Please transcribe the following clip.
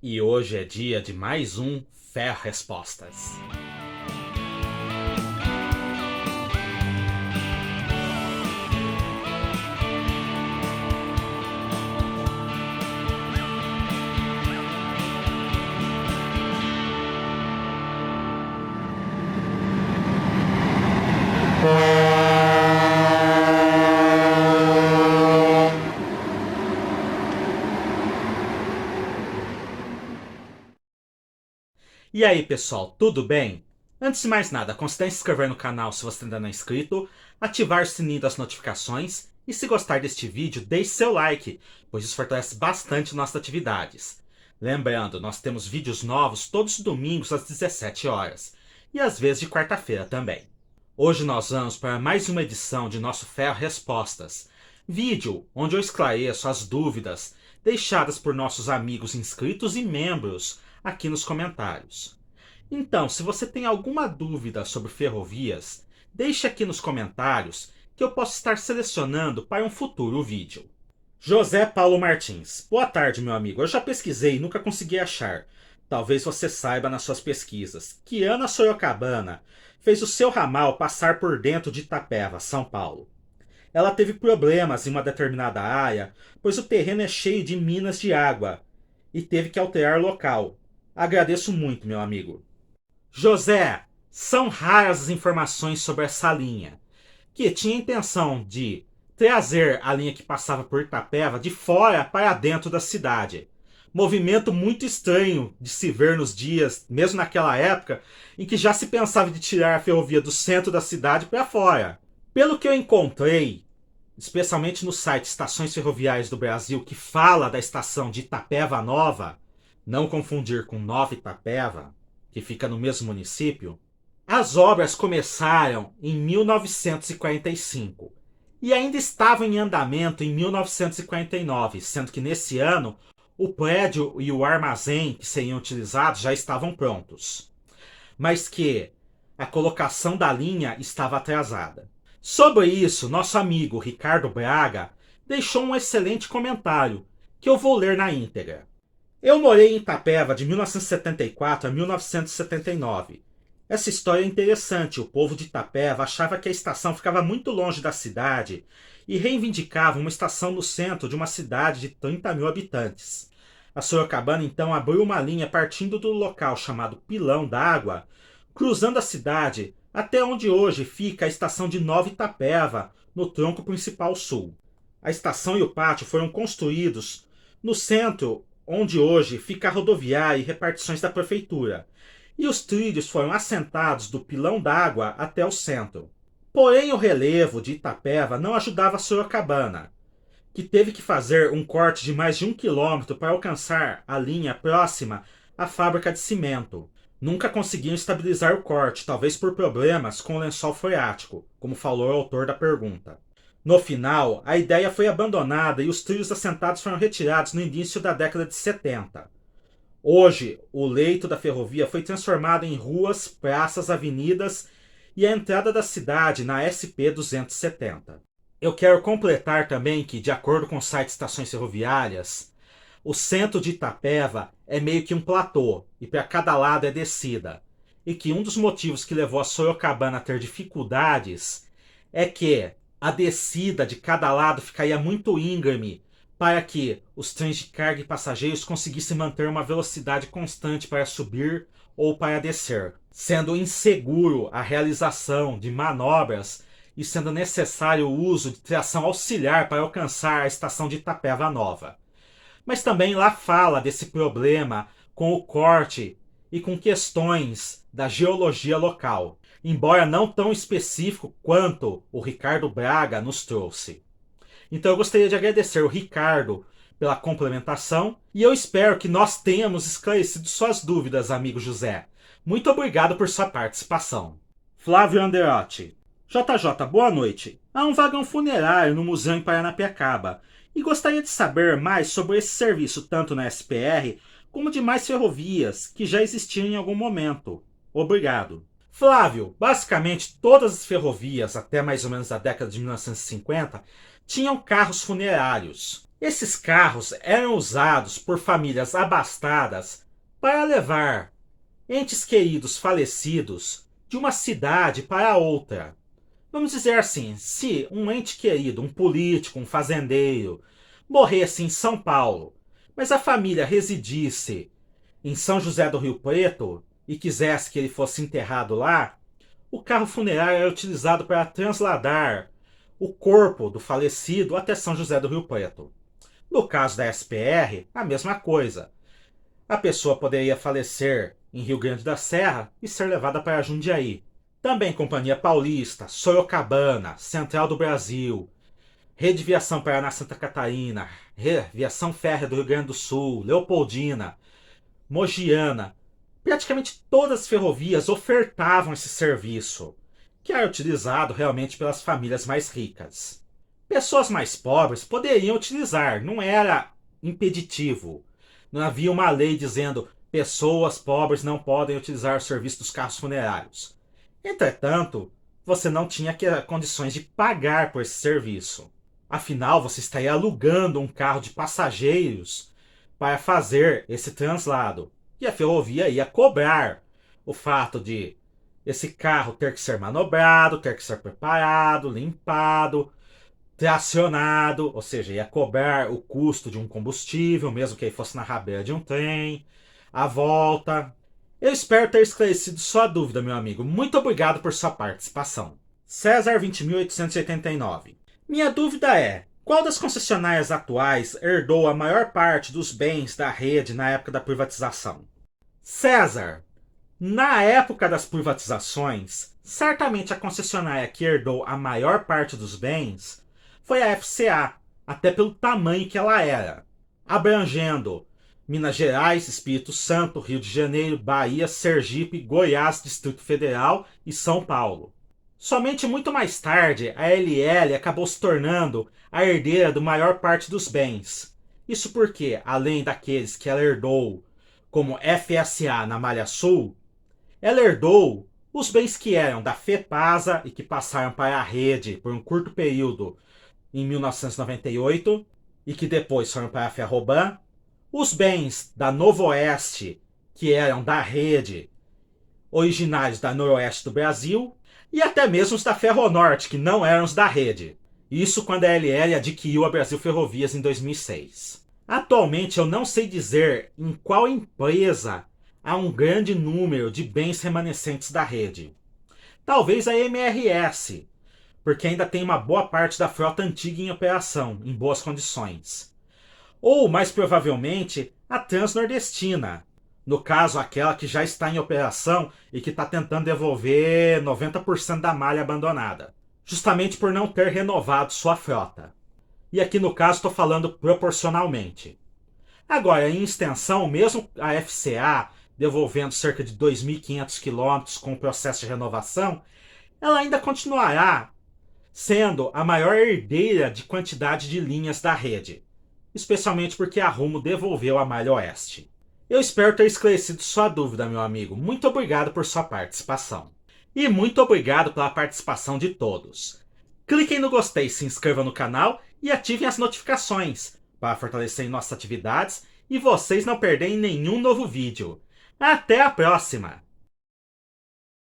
E hoje é dia de mais um Ferro Respostas. E aí, pessoal, tudo bem? Antes de mais nada, considere se inscrever no canal se você ainda não é inscrito, ativar o sininho das notificações e, se gostar deste vídeo, deixe seu like, pois isso fortalece bastante nossas atividades. Lembrando, nós temos vídeos novos todos os domingos às 17 horas e às vezes de quarta-feira também. Hoje nós vamos para mais uma edição de nosso Ferro Respostas, vídeo onde eu esclareço as dúvidas deixadas por nossos amigos inscritos e membros aqui nos comentários. Então, se você tem alguma dúvida sobre ferrovias, deixe aqui nos comentários que eu posso estar selecionando para um futuro vídeo. José Paulo Martins. Boa tarde, meu amigo. Eu já pesquisei e nunca consegui achar. Talvez você saiba nas suas pesquisas que Ana Sorocabana fez o seu ramal passar por dentro de Itapeva, São Paulo. Ela teve problemas em uma determinada área, pois o terreno é cheio de minas de água e teve que alterar local. Agradeço muito, meu amigo. José, são raras as informações sobre essa linha, que tinha a intenção de trazer a linha que passava por Itapeva de fora para dentro da cidade. Movimento muito estranho de se ver nos dias, mesmo naquela época, em que já se pensava de tirar a ferrovia do centro da cidade para fora. Pelo que eu encontrei, especialmente no site Estações Ferroviárias do Brasil, que fala da estação de Itapeva Nova, não confundir com Nova Itapeva, que fica no mesmo município, as obras começaram em 1945 e ainda estavam em andamento em 1949, sendo que nesse ano o prédio e o armazém que seriam utilizados já estavam prontos, mas que a colocação da linha estava atrasada. Sobre isso, nosso amigo Ricardo Braga deixou um excelente comentário, que eu vou ler na íntegra. Eu morei em Itapeva de 1974 a 1979. Essa história é interessante. O povo de Itapeva achava que a estação ficava muito longe da cidade e reivindicava uma estação no centro de uma cidade de 30 mil habitantes. A Sorocabana então abriu uma linha partindo do local chamado Pilão d'Água, cruzando a cidade até onde hoje fica a estação de Nova Itapeva, no tronco principal sul. A estação e o pátio foram construídos no centro onde hoje fica a rodoviária e repartições da prefeitura, e os trilhos foram assentados do Pilão d'Água até o centro. Porém, o relevo de Itapeva não ajudava a Sorocabana, que teve que fazer um corte de mais de 1 quilômetro para alcançar a linha próxima à fábrica de cimento. Nunca conseguiam estabilizar o corte, talvez por problemas com o lençol freático, como falou o autor da pergunta. No final, a ideia foi abandonada e os trilhos assentados foram retirados no início da década de 70. Hoje, o leito da ferrovia foi transformado em ruas, praças, avenidas e a entrada da cidade na SP 270. Eu quero completar também que, de acordo com o site Estações Ferroviárias, o centro de Itapeva é meio que um platô e para cada lado é descida. E que um dos motivos que levou a Sorocabana a ter dificuldades é que a descida de cada lado ficaria muito íngreme para que os trens de carga e passageiros conseguissem manter uma velocidade constante para subir ou para descer, sendo inseguro a realização de manobras e sendo necessário o uso de tração auxiliar para alcançar a estação de Itapeva Nova. Mas também lá fala desse problema com o corte e com questões da geologia local, embora não tão específico quanto o Ricardo Braga nos trouxe. Então eu gostaria de agradecer o Ricardo pela complementação e eu espero que nós tenhamos esclarecido suas dúvidas, amigo José. Muito obrigado por sua participação. Flávio Anderotti. JJ, boa noite. Há um vagão funerário no museu em Paranapiacaba e gostaria de saber mais sobre esse serviço tanto na SPR como de mais ferrovias que já existiam em algum momento. Obrigado. Flávio, basicamente todas as ferrovias até mais ou menos a década de 1950 tinham carros funerários. Esses carros eram usados por famílias abastadas para levar entes queridos falecidos de uma cidade para outra. Vamos dizer assim, se um ente querido, um político, um fazendeiro, morresse em São Paulo, mas a família residisse em São José do Rio Preto e quisesse que ele fosse enterrado lá, o carro funerário era utilizado para trasladar o corpo do falecido até São José do Rio Preto. No caso da SPR, a mesma coisa. A pessoa poderia falecer em Rio Grande da Serra e ser levada para Jundiaí. Também Companhia Paulista, Sorocabana, Central do Brasil, Rede Viação Paraná Santa Catarina, Viação Férrea do Rio Grande do Sul, Leopoldina, Mogiana. Praticamente todas as ferrovias ofertavam esse serviço, que era utilizado realmente pelas famílias mais ricas. Pessoas mais pobres poderiam utilizar, não era impeditivo. Não havia uma lei dizendo pessoas pobres não podem utilizar o serviço dos carros funerários. Entretanto, você não tinha condições de pagar por esse serviço. Afinal, você estaria alugando um carro de passageiros para fazer esse translado. E a ferrovia ia cobrar o fato de esse carro ter que ser manobrado, ter que ser preparado, limpado, tracionado, ou seja, ia cobrar o custo de um combustível, mesmo que ele fosse na rabeira de um trem, a volta. Eu espero ter esclarecido sua dúvida, meu amigo. Muito obrigado por sua participação. César 20.889. Minha dúvida é, qual das concessionárias atuais herdou a maior parte dos bens da rede na época da privatização? César, na época das privatizações, certamente a concessionária que herdou a maior parte dos bens foi a FCA, até pelo tamanho que ela era, abrangendo Minas Gerais, Espírito Santo, Rio de Janeiro, Bahia, Sergipe, Goiás, Distrito Federal e São Paulo. Somente muito mais tarde, a LL acabou se tornando a herdeira da maior parte dos bens. Isso porque, além daqueles que ela herdou como FSA na Malha Sul, ela herdou os bens que eram da FEPASA e que passaram para a rede por um curto período em 1998 e que depois foram para a Ferroban, os bens da Novo Oeste, que eram da rede, originários da Noroeste do Brasil, e até mesmo os da Ferronorte, que não eram os da rede. Isso quando a LL adquiriu a Brasil Ferrovias em 2006. Atualmente eu não sei dizer em qual empresa há um grande número de bens remanescentes da rede. Talvez a MRS, porque ainda tem uma boa parte da frota antiga em operação, em boas condições. Ou, mais provavelmente, a Transnordestina, no caso aquela que já está em operação e que está tentando devolver 90% da malha abandonada, justamente por não ter renovado sua frota. E aqui no caso estou falando proporcionalmente. Agora, em extensão, mesmo a FCA devolvendo cerca de 2.500 quilômetros com o processo de renovação, ela ainda continuará sendo a maior herdeira de quantidade de linhas da rede, especialmente porque a Rumo devolveu a Malha Oeste. Eu espero ter esclarecido sua dúvida, meu amigo. Muito obrigado por sua participação. E muito obrigado pela participação de todos. Cliquem no gostei, se inscrevam no canal e ativem as notificações para fortalecerem nossas atividades e vocês não perderem nenhum novo vídeo. Até a próxima!